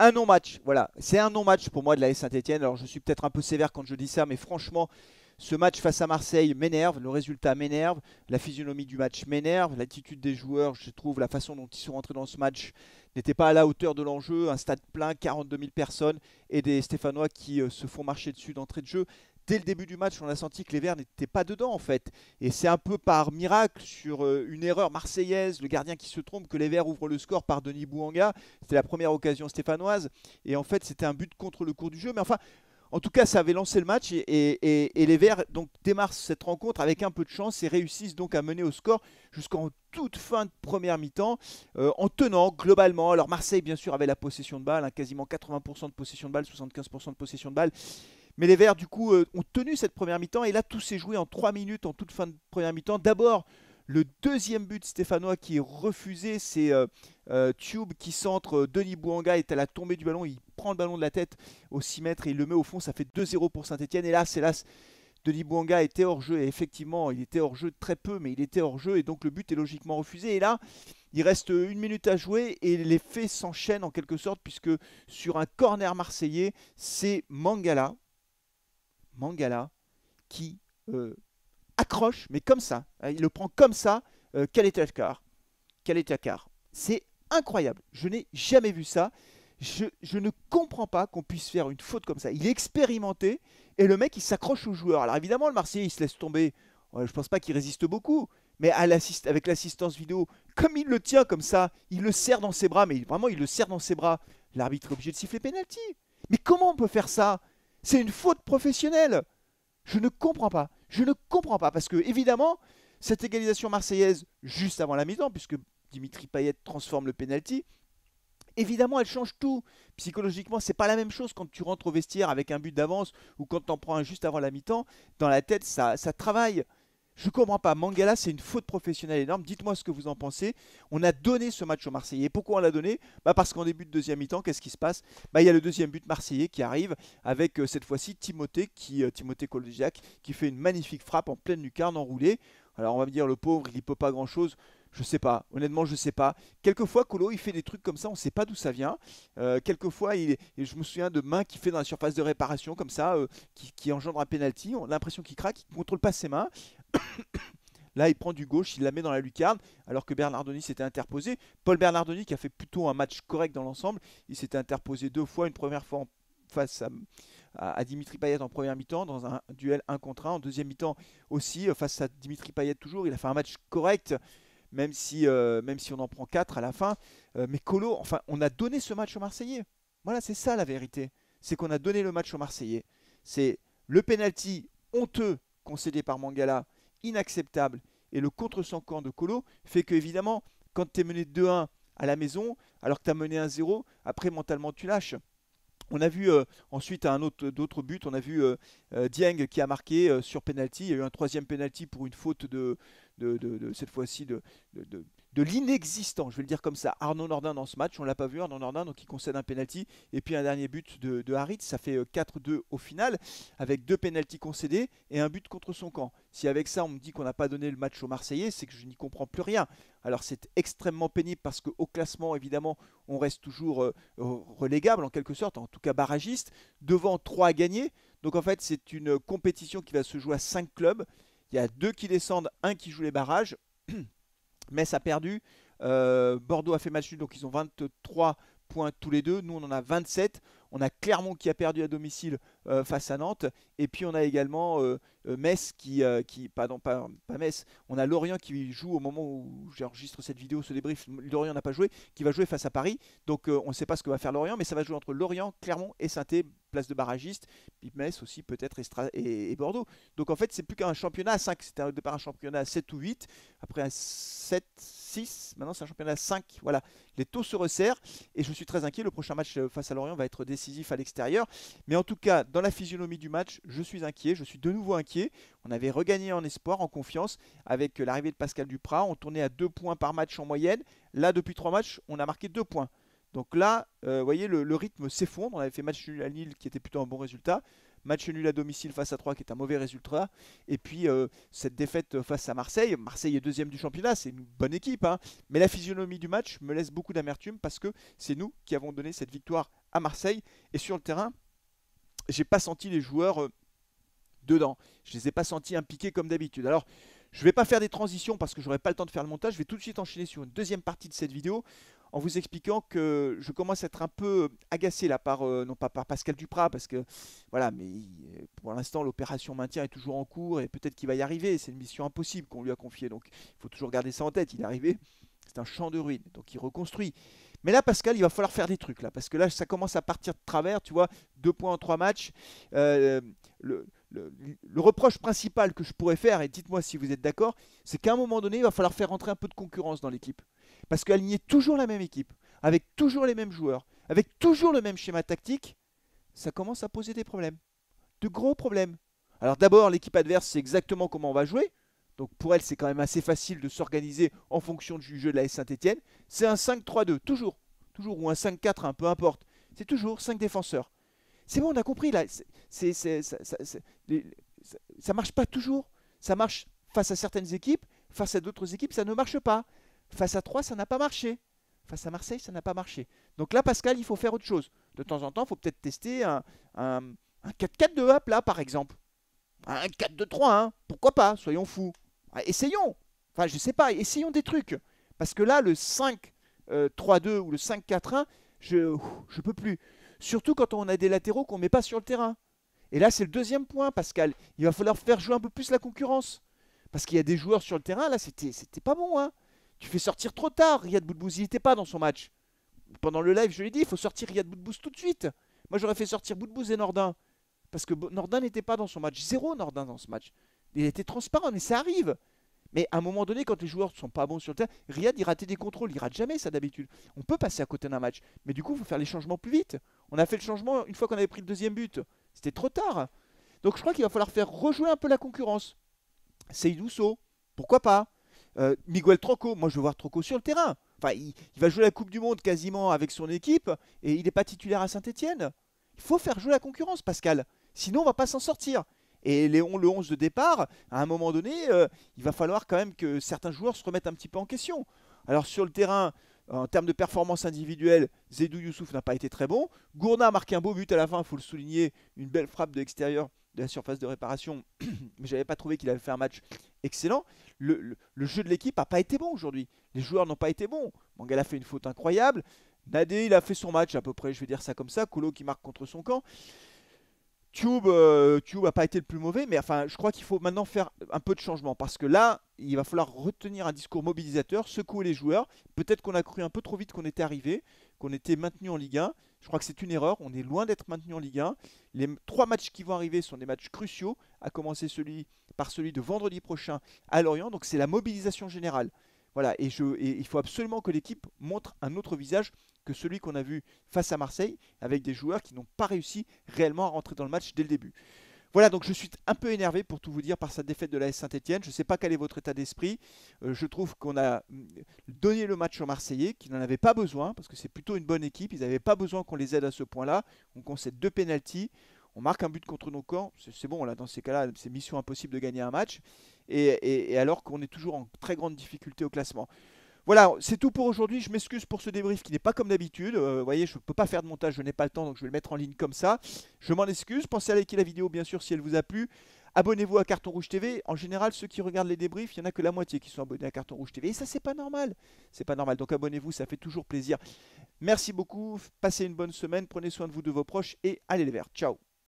Un non-match, voilà. C'est un non-match pour moi de la Saint-Etienne. Alors je suis peut-être un peu sévère quand je dis ça, mais franchement, ce match face à Marseille m'énerve, le résultat m'énerve, la physionomie du match m'énerve, l'attitude des joueurs, je trouve la façon dont ils sont rentrés dans ce match n'était pas à la hauteur de l'enjeu. Un stade plein, 42 000 personnes et des Stéphanois qui se font marcher dessus d'entrée de jeu. Dès le début du match, on a senti que les Verts n'étaient pas dedans en fait. Et c'est un peu par miracle sur une erreur marseillaise, le gardien qui se trompe, que les Verts ouvrent le score par Denis Bouanga. C'était la première occasion stéphanoise. Et en fait, c'était un but contre le cours du jeu. Mais enfin, en tout cas, ça avait lancé le match et les Verts donc, démarrent cette rencontre avec un peu de chance et réussissent donc à mener au score jusqu'en toute fin de première mi-temps en tenant globalement. Alors Marseille, bien sûr, avait la possession de balle, hein, quasiment 80% de possession de balle, 75% de possession de balle. Mais les Verts, du coup, ont tenu cette première mi-temps. Et là, tout s'est joué en 3 minutes, en toute fin de première mi-temps. D'abord, le deuxième but stéphanois qui est refusé, c'est Tube qui centre. Denis Bouanga est à la tombée du ballon. Il prend le ballon de la tête au 6 mètres et il le met au fond. Ça fait 2-0 pour Saint-Etienne. Et là, c'est là, Denis Bouanga était hors jeu. Et effectivement, il était hors jeu très peu, mais il était hors jeu. Et donc, le but est logiquement refusé. Et là, il reste une minute à jouer et les faits s'enchaînent en quelque sorte, puisque sur un corner marseillais, c'est Mangala qui accroche, mais comme ça. Il le prend comme ça, Kaletakar. Kaletakar. C'est incroyable. Je n'ai jamais vu ça. Je ne comprends pas qu'on puisse faire une faute comme ça. Il est expérimenté et le mec il s'accroche au joueur. Alors évidemment le Marseillais il se laisse tomber. Ouais, je pense pas qu'il résiste beaucoup. Mais avec l'assistance vidéo, comme il le tient comme ça, il le serre dans ses bras, mais vraiment il le serre dans ses bras. L'arbitre est obligé de siffler pénalty. Mais comment on peut faire ça? C'est une faute professionnelle. Je ne comprends pas. Je ne comprends pas. Parce que, évidemment, cette égalisation marseillaise, juste avant la mi-temps, puisque Dimitri Payet transforme le penalty, évidemment, elle change tout. Psychologiquement, c'est pas la même chose quand tu rentres au vestiaire avec un but d'avance ou quand tu en prends un juste avant la mi-temps. Dans la tête, ça travaille. Je comprends pas. Mangala, c'est une faute professionnelle énorme. Dites-moi ce que vous en pensez. On a donné ce match aux Marseillais. Pourquoi on l'a donné? Parce qu'en début de deuxième mi-temps, qu'est-ce qui se passe? Il y a le deuxième but marseillais qui arrive avec cette fois-ci Timothée Koldziak, qui fait une magnifique frappe en pleine lucarne enroulée. Alors on va me dire le pauvre, il ne peut pas grand-chose. Je sais pas, honnêtement je sais pas. Quelquefois Colo il fait des trucs comme ça, on ne sait pas d'où ça vient. Quelquefois et je me souviens de mains qu'il fait dans la surface de réparation comme ça, qui engendre un penalty. On a l'impression qu'il craque, il ne contrôle pas ses mains. Là, il prend du gauche, il la met dans la lucarne, alors que Bernardoni s'était interposé. Paul Bernardoni, qui a fait plutôt un match correct dans l'ensemble, il s'était interposé deux fois. Une première fois face à Dimitri Payet en première mi-temps, dans un duel 1 contre 1. En deuxième mi-temps aussi, face à Dimitri Payet toujours. Il a fait un match correct, même si on en prend 4 à la fin. Mais Colo, enfin, on a donné ce match aux Marseillais. Voilà, c'est ça la vérité. C'est qu'on a donné le match aux Marseillais. C'est le penalty honteux concédé par Mangala, inacceptable, et le contre-son-camp de Colo fait que, évidemment, quand tu es mené 2-1 à la maison, alors que tu as mené 1-0, après mentalement tu lâches. On a vu ensuite à d'autres buts, on a vu Dieng qui a marqué sur penalty. Il y a eu un troisième penalty pour une faute cette fois-ci de l'inexistant, je vais le dire comme ça. Arnaud Nordin dans ce match, on l'a pas vu, Arnaud Nordin, donc il concède un penalty. Et puis un dernier but de Harit, ça fait 4-2 au final, avec deux penalties concédés et un but contre son camp. Si avec ça on me dit qu'on n'a pas donné le match aux Marseillais, c'est que je n'y comprends plus rien. Alors c'est extrêmement pénible parce qu'au classement, évidemment, on reste toujours relégable en quelque sorte, en tout cas barragiste, devant 3 à gagner. Donc en fait, c'est une compétition qui va se jouer à 5 clubs. Il y a 2 qui descendent, un qui joue les barrages. Metz a perdu, Bordeaux a fait match nul, donc ils ont 23 points tous les deux. Nous, on en a 27. On a Clermont qui a perdu à domicile face à Nantes. Et puis, on a également Metz pardon, pas Metz. On a Lorient qui joue au moment où j'enregistre cette vidéo, ce débrief. Lorient n'a pas joué, qui va jouer face à Paris. Donc, on ne sait pas ce que va faire Lorient, mais ça va jouer entre Lorient, Clermont et Saint-Étienne, place de barragiste. Puis Metz aussi, peut-être, et Bordeaux. Donc, en fait, c'est plus qu'un championnat à 5. C'était au départ un championnat à 7 ou 8. Après un 7, 6. Maintenant, c'est un championnat à 5. Voilà. Les taux se resserrent et je suis très inquiet. Le prochain match face à Lorient va être décisif à l'extérieur. Mais en tout cas, dans la physionomie du match, je suis inquiet. Je suis de nouveau inquiet. On avait regagné en espoir, en confiance, avec l'arrivée de Pascal Duprat. On tournait à 2 points par match en moyenne. Là, depuis 3 matchs, on a marqué 2 points. Donc là, vous voyez, le rythme s'effondre. On avait fait match nul à Lille qui était plutôt un bon résultat. Match nul à domicile face à 3 qui est un mauvais résultat. Et puis cette défaite face à Marseille. Marseille est deuxième du championnat, c'est une bonne équipe. Hein. Mais la physionomie du match me laisse beaucoup d'amertume parce que c'est nous qui avons donné cette victoire à Marseille. Et sur le terrain, j'ai pas senti les joueurs dedans. Je les ai pas sentis impliqués comme d'habitude. Alors, je vais pas faire des transitions parce que j'aurai pas le temps de faire le montage. Je vais tout de suite enchaîner sur une deuxième partie de cette vidéo en vous expliquant que je commence à être un peu agacé là par non pas par Pascal Duprat parce que voilà, mais pour l'instant l'opération maintien est toujours en cours et peut-être qu'il va y arriver. C'est une mission impossible qu'on lui a confiée, donc il faut toujours garder ça en tête. Il est arrivé, c'est un champ de ruines, donc il reconstruit. Mais là, Pascal, il va falloir faire des trucs là, parce que là, ça commence à partir de travers, tu vois, 2 points en 3 matchs. Euh, le, le reproche principal que je pourrais faire, et dites-moi si vous êtes d'accord, c'est qu'à un moment donné, il va falloir faire rentrer un peu de concurrence dans l'équipe. Parce qu'aligner toujours la même équipe, avec toujours les mêmes joueurs, avec toujours le même schéma tactique, ça commence à poser des problèmes. De gros problèmes. Alors d'abord, l'équipe adverse sait exactement comment on va jouer. Donc pour elle, c'est quand même assez facile de s'organiser en fonction du jeu de la S Saint-Etienne. C'est un 5-3-2, toujours. Toujours, ou un 5-4-1, peu importe. C'est toujours 5 défenseurs. C'est bon, on a compris là. Ça marche pas toujours. Ça marche face à certaines équipes, face à d'autres équipes, ça ne marche pas. Face à 3, ça n'a pas marché. Face à Marseille, ça n'a pas marché. Donc là, Pascal, il faut faire autre chose. De temps en temps, il faut peut-être tester un 4-4-2 up là, par exemple. Un 4-2-3, hein. Pourquoi pas? Soyons fous. Essayons. Enfin, je sais pas, essayons des trucs. Parce que là, le 5-3-2 ou le 5-4-1, je peux plus. Surtout quand on a des latéraux qu'on ne met pas sur le terrain. Et là, c'est le deuxième point, Pascal. Il va falloir faire jouer un peu plus la concurrence. Parce qu'il y a des joueurs sur le terrain, là, c'était pas bon, hein. Tu fais sortir trop tard. Riyad Boudbouz, il n'était pas dans son match. Pendant le live, je l'ai dit, il faut sortir Riyad Boudbouz tout de suite. Moi, j'aurais fait sortir Boudbouz et Nordin. Parce que Nordin n'était pas dans son match. Zéro Nordin dans ce match. Il était transparent, mais ça arrive. Mais à un moment donné, quand les joueurs ne sont pas bons sur le terrain, Riyad, il ratait des contrôles. Il rate jamais ça d'habitude. On peut passer à côté d'un match. Mais du coup, il faut faire les changements plus vite. On a fait le changement une fois qu'on avait pris le deuxième but. C'était trop tard. Donc je crois qu'il va falloir faire rejouer un peu la concurrence. Seydou Sow, pourquoi pas? Miguel Troco, moi je veux voir Troco sur le terrain. Enfin, il va jouer la Coupe du Monde quasiment avec son équipe et il n'est pas titulaire à Saint-Etienne. Il faut faire jouer la concurrence, Pascal. Sinon, on va pas s'en sortir. Et le 11 de départ, à un moment donné, il va falloir quand même que certains joueurs se remettent un petit peu en question. Alors sur le terrain, en termes de performance individuelle, Zedou Youssouf n'a pas été très bon. Gourna a marqué un beau but à la fin, il faut le souligner. Une belle frappe de l'extérieur de la surface de réparation. Mais je n'avais pas trouvé qu'il avait fait un match excellent. Le jeu de l'équipe n'a pas été bon aujourd'hui. Les joueurs n'ont pas été bons. Mangala a fait une faute incroyable. Nadé, il a fait son match à peu près, je vais dire ça comme ça. Kolo qui marque contre son camp. Tube n'a pas été le plus mauvais, mais enfin, je crois qu'il faut maintenant faire un peu de changement parce que là, il va falloir retenir un discours mobilisateur, secouer les joueurs. Peut-être qu'on a cru un peu trop vite qu'on était arrivé, qu'on était maintenu en Ligue 1. Je crois que c'est une erreur. On est loin d'être maintenu en Ligue 1. Les 3 matchs qui vont arriver sont des matchs cruciaux, à commencer par celui de vendredi prochain à Lorient. Donc c'est la mobilisation générale. Voilà, et il faut absolument que l'équipe montre un autre visage que celui qu'on a vu face à Marseille, avec des joueurs qui n'ont pas réussi réellement à rentrer dans le match dès le début. Voilà, donc je suis un peu énervé pour tout vous dire par cette défaite de la S Saint-Etienne. Je ne sais pas quel est votre état d'esprit. Je trouve qu'on a donné le match aux Marseillais, qui n'en avaient pas besoin, parce que c'est plutôt une bonne équipe. Ils n'avaient pas besoin qu'on les aide à ce point-là. On concède 2 pénaltys. On marque un but contre nos camps. C'est bon, là, dans ces cas-là, c'est mission impossible de gagner un match. Et alors qu'on est toujours en très grande difficulté au classement. Voilà, c'est tout pour aujourd'hui. Je m'excuse pour ce débrief qui n'est pas comme d'habitude. Vous voyez, je ne peux pas faire de montage, je n'ai pas le temps, donc je vais le mettre en ligne comme ça. Je m'en excuse. Pensez à liker la vidéo, bien sûr, si elle vous a plu. Abonnez-vous à Carton Rouge TV. En général, ceux qui regardent les débriefs, il n'y en a que la moitié qui sont abonnés à Carton Rouge TV. Et ça, c'est pas normal. C'est pas normal. Donc abonnez-vous, ça fait toujours plaisir. Merci beaucoup. Passez une bonne semaine. Prenez soin de vous, de vos proches. Et allez les Verts. Ciao.